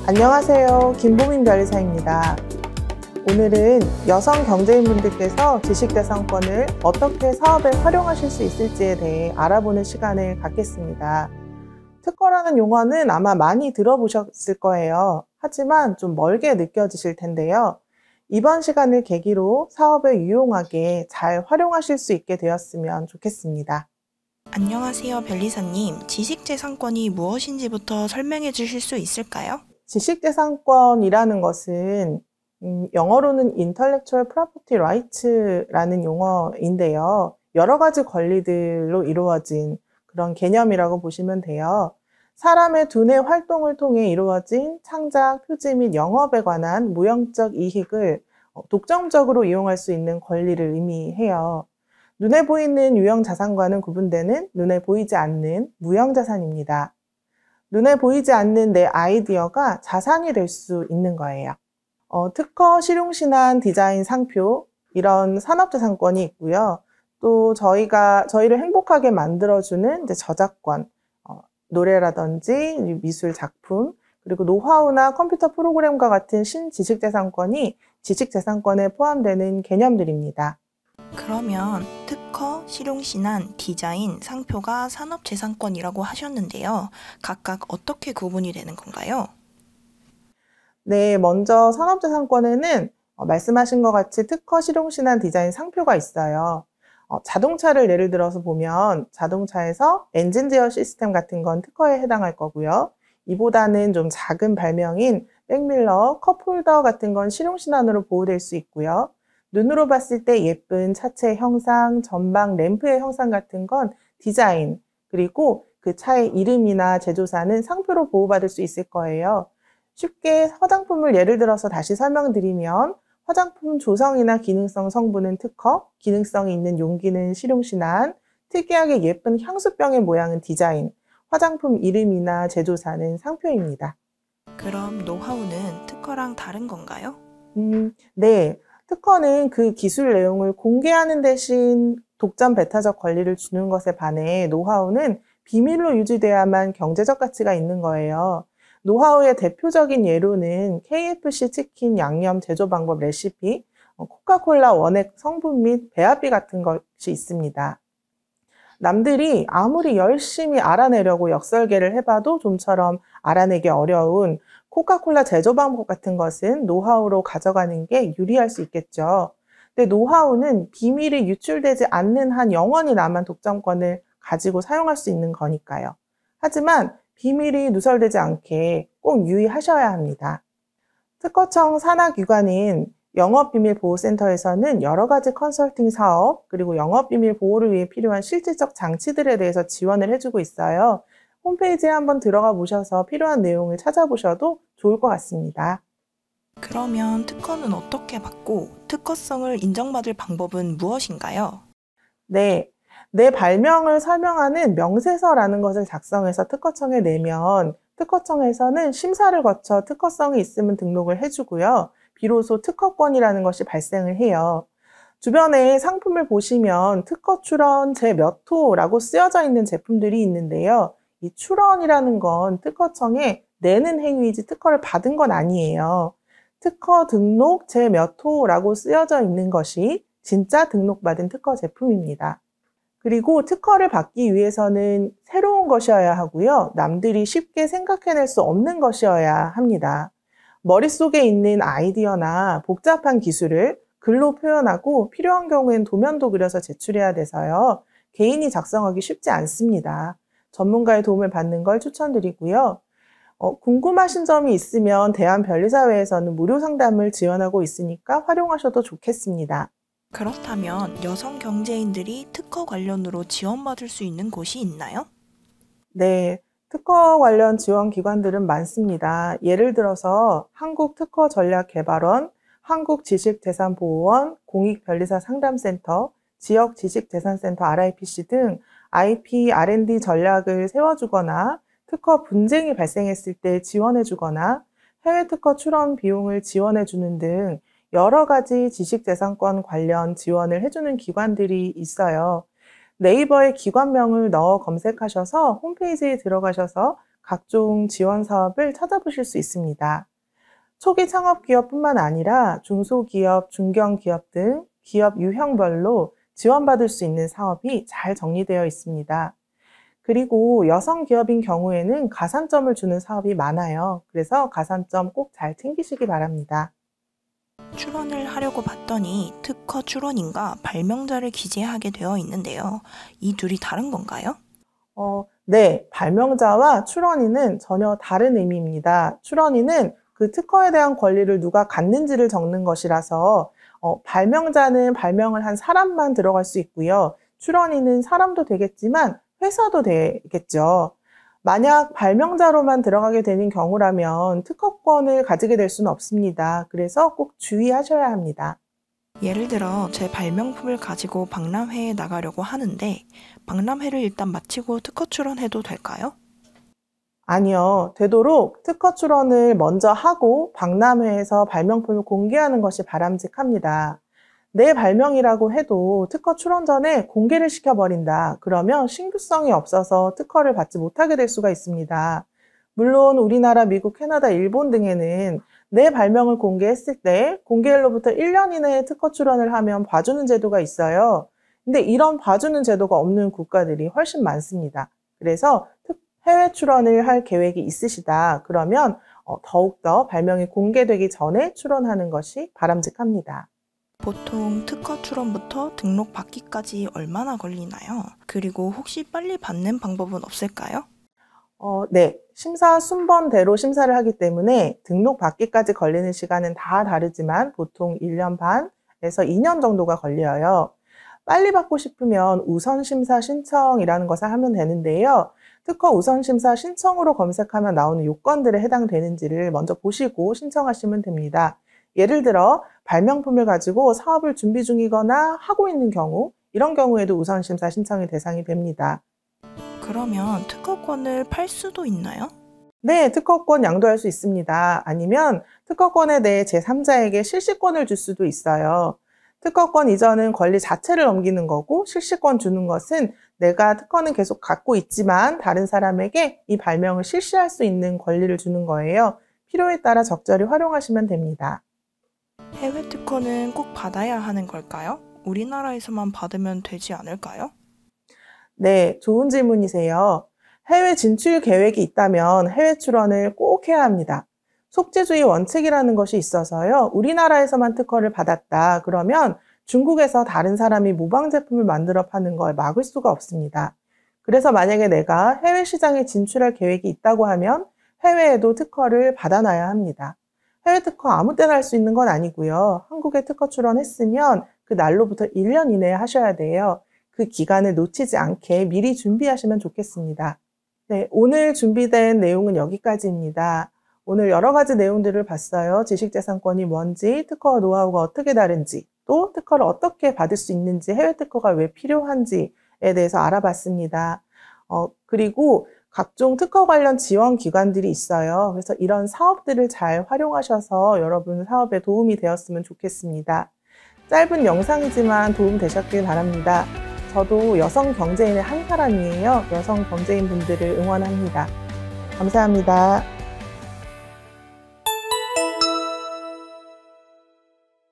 안녕하세요. 김보민 변리사입니다. 오늘은 여성 경제인분들께서 지식재산권을 어떻게 사업에 활용하실 수 있을지에 대해 알아보는 시간을 갖겠습니다. 특허라는 용어는 아마 많이 들어보셨을 거예요. 하지만 좀 멀게 느껴지실 텐데요. 이번 시간을 계기로 사업에 유용하게 잘 활용하실 수 있게 되었으면 좋겠습니다. 안녕하세요, 변리사님. 지식재산권이 무엇인지부터 설명해 주실 수 있을까요? 지식재산권이라는 것은 영어로는 Intellectual Property Rights라는 용어인데요. 여러 가지 권리들로 이루어진 그런 개념이라고 보시면 돼요. 사람의 두뇌 활동을 통해 이루어진 창작, 표지 및 영업에 관한 무형적 이익을 독점적으로 이용할 수 있는 권리를 의미해요. 눈에 보이는 유형 자산과는 구분되는 눈에 보이지 않는 무형 자산입니다. 눈에 보이지 않는 내 아이디어가 자산이 될 수 있는 거예요. 특허, 실용신안, 디자인, 상표 이런 산업재산권이 있고요. 또 저희를 행복하게 만들어주는 이제 저작권, 노래라든지 미술 작품, 그리고 노하우나 컴퓨터 프로그램과 같은 신지식재산권이 지식재산권에 포함되는 개념들입니다. 그러면 특허, 실용신안, 디자인, 상표가 산업재산권이라고 하셨는데요. 각각 어떻게 구분이 되는 건가요? 네, 먼저 산업재산권에는 말씀하신 것 같이 특허, 실용신안, 디자인, 상표가 있어요. 자동차를 예를 들어서 보면 자동차에서 엔진 제어 시스템 같은 건 특허에 해당할 거고요. 이보다는 좀 작은 발명인 백밀러, 컵홀더 같은 건 실용신안으로 보호될 수 있고요. 눈으로 봤을 때 예쁜 차체 형상, 전방 램프의 형상 같은 건 디자인, 그리고 그 차의 이름이나 제조사는 상표로 보호받을 수 있을 거예요. 쉽게 화장품을 예를 들어서 다시 설명드리면 화장품 조성이나 기능성 성분은 특허, 기능성이 있는 용기는 실용신안, 특이하게 예쁜 향수병의 모양은 디자인, 화장품 이름이나 제조사는 상표입니다. 그럼 노하우는 특허랑 다른 건가요? 네. 특허는 그 기술 내용을 공개하는 대신 독점 배타적 권리를 주는 것에 반해 노하우는 비밀로 유지돼야만 경제적 가치가 있는 거예요. 노하우의 대표적인 예로는 KFC 치킨 양념 제조 방법 레시피, 코카콜라 원액 성분 및 배합비 같은 것이 있습니다. 남들이 아무리 열심히 알아내려고 역설계를 해봐도 좀처럼 알아내기 어려운 코카콜라 제조 방법 같은 것은 노하우로 가져가는 게 유리할 수 있겠죠. 근데 노하우는 비밀이 유출되지 않는 한 영원히 남은 독점권을 가지고 사용할 수 있는 거니까요. 하지만 비밀이 누설되지 않게 꼭 유의하셔야 합니다. 특허청 산하기관인 영업비밀보호센터에서는 여러 가지 컨설팅 사업, 그리고 영업비밀 보호를 위해 필요한 실질적 장치들에 대해서 지원을 해주고 있어요. 홈페이지에 한번 들어가 보셔서 필요한 내용을 찾아보셔도 좋을 것 같습니다. 그러면 특허는 어떻게 받고 특허성을 인정받을 방법은 무엇인가요? 네, 내 발명을 설명하는 명세서라는 것을 작성해서 특허청에 내면 특허청에서는 심사를 거쳐 특허성이 있으면 등록을 해주고요. 비로소 특허권이라는 것이 발생을 해요. 주변에 상품을 보시면 특허 출원 제 몇 호라고 쓰여져 있는 제품들이 있는데요. 이 출원이라는 건 특허청에 내는 행위이지 특허를 받은 건 아니에요. 특허 등록 제 몇 호라고 쓰여져 있는 것이 진짜 등록받은 특허 제품입니다. 그리고 특허를 받기 위해서는 새로운 것이어야 하고요. 남들이 쉽게 생각해낼 수 없는 것이어야 합니다. 머릿속에 있는 아이디어나 복잡한 기술을 글로 표현하고 필요한 경우엔 도면도 그려서 제출해야 돼서요. 개인이 작성하기 쉽지 않습니다. 전문가의 도움을 받는 걸 추천드리고요. 궁금하신 점이 있으면 대한변리사회에서는 무료 상담을 지원하고 있으니까 활용하셔도 좋겠습니다. 그렇다면 여성 경제인들이 특허 관련으로 지원받을 수 있는 곳이 있나요? 네, 특허 관련 지원 기관들은 많습니다. 예를 들어서 한국특허전략개발원, 한국지식재산보호원, 공익변리사 상담센터, 지역지식재산센터 RIPC 등 IP, R&D 전략을 세워주거나 특허 분쟁이 발생했을 때 지원해주거나 해외 특허 출원 비용을 지원해주는 등 여러 가지 지식재산권 관련 지원을 해주는 기관들이 있어요. 네이버에 기관명을 넣어 검색하셔서 홈페이지에 들어가셔서 각종 지원 사업을 찾아보실 수 있습니다. 초기 창업기업뿐만 아니라 중소기업, 중견기업 등 기업 유형별로 지원받을 수 있는 사업이 잘 정리되어 있습니다. 그리고 여성 기업인 경우에는 가산점을 주는 사업이 많아요. 그래서 가산점 꼭 잘 챙기시기 바랍니다. 출원을 하려고 봤더니 특허 출원인과 발명자를 기재하게 되어 있는데요. 이 둘이 다른 건가요? 네, 발명자와 출원인은 전혀 다른 의미입니다. 출원인은 그 특허에 대한 권리를 누가 갖는지를 적는 것이라서 발명자는 발명을 한 사람만 들어갈 수 있고요. 출원인은 사람도 되겠지만 회사도 되겠죠. 만약 발명자로만 들어가게 되는 경우라면 특허권을 가지게 될 수는 없습니다. 그래서 꼭 주의하셔야 합니다. 예를 들어 제 발명품을 가지고 박람회에 나가려고 하는데 박람회를 일단 마치고 특허 출원해도 될까요? 아니요. 되도록 특허 출원을 먼저 하고 박람회에서 발명품을 공개하는 것이 바람직합니다. 내 발명이라고 해도 특허 출원 전에 공개를 시켜버린다. 그러면 신규성이 없어서 특허를 받지 못하게 될 수가 있습니다. 물론 우리나라, 미국, 캐나다, 일본 등에는 내 발명을 공개했을 때 공개일로부터 1년 이내에 특허 출원을 하면 봐주는 제도가 있어요. 근데 이런 봐주는 제도가 없는 국가들이 훨씬 많습니다. 그래서 해외 출원을 할 계획이 있으시다. 그러면 더욱더 발명이 공개되기 전에 출원하는 것이 바람직합니다. 보통 특허 출원부터 등록 받기까지 얼마나 걸리나요? 그리고 혹시 빨리 받는 방법은 없을까요? 네. 심사 순번대로 심사를 하기 때문에 등록 받기까지 걸리는 시간은 다 다르지만 보통 1년 반에서 2년 정도가 걸려요. 빨리 받고 싶으면 우선심사 신청이라는 것을 하면 되는데요. 특허 우선심사 신청으로 검색하면 나오는 요건들에 해당되는지를 먼저 보시고 신청하시면 됩니다. 예를 들어 발명품을 가지고 사업을 준비 중이거나 하고 있는 경우, 이런 경우에도 우선심사 신청이 대상이 됩니다. 그러면 특허권을 팔 수도 있나요? 네, 특허권 양도할 수 있습니다. 아니면 특허권에 대해 제3자에게 실시권을 줄 수도 있어요. 특허권 이전은 권리 자체를 넘기는 거고, 실시권 주는 것은 내가 특허는 계속 갖고 있지만 다른 사람에게 이 발명을 실시할 수 있는 권리를 주는 거예요. 필요에 따라 적절히 활용하시면 됩니다. 해외 특허는 꼭 받아야 하는 걸까요? 우리나라에서만 받으면 되지 않을까요? 네, 좋은 질문이세요. 해외 진출 계획이 있다면 해외 출원을 꼭 해야 합니다. 속재주의 원칙이라는 것이 있어서요. 우리나라에서만 특허를 받았다. 그러면 중국에서 다른 사람이 모방 제품을 만들어 파는 걸 막을 수가 없습니다. 그래서 만약에 내가 해외 시장에 진출할 계획이 있다고 하면 해외에도 특허를 받아놔야 합니다. 해외 특허 아무 때나 할 수 있는 건 아니고요. 한국에 특허 출원했으면 그 날로부터 1년 이내에 하셔야 돼요. 그 기간을 놓치지 않게 미리 준비하시면 좋겠습니다. 네, 오늘 준비된 내용은 여기까지입니다. 오늘 여러 가지 내용들을 봤어요. 지식재산권이 뭔지, 특허 노하우가 어떻게 다른지, 또 특허를 어떻게 받을 수 있는지, 해외 특허가 왜 필요한지에 대해서 알아봤습니다. 그리고 각종 특허 관련 지원 기관들이 있어요. 그래서 이런 사업들을 잘 활용하셔서 여러분 사업에 도움이 되었으면 좋겠습니다. 짧은 영상이지만 도움 되셨길 바랍니다. 저도 여성 경제인의 한 사람이에요. 여성 경제인 분들을 응원합니다. 감사합니다.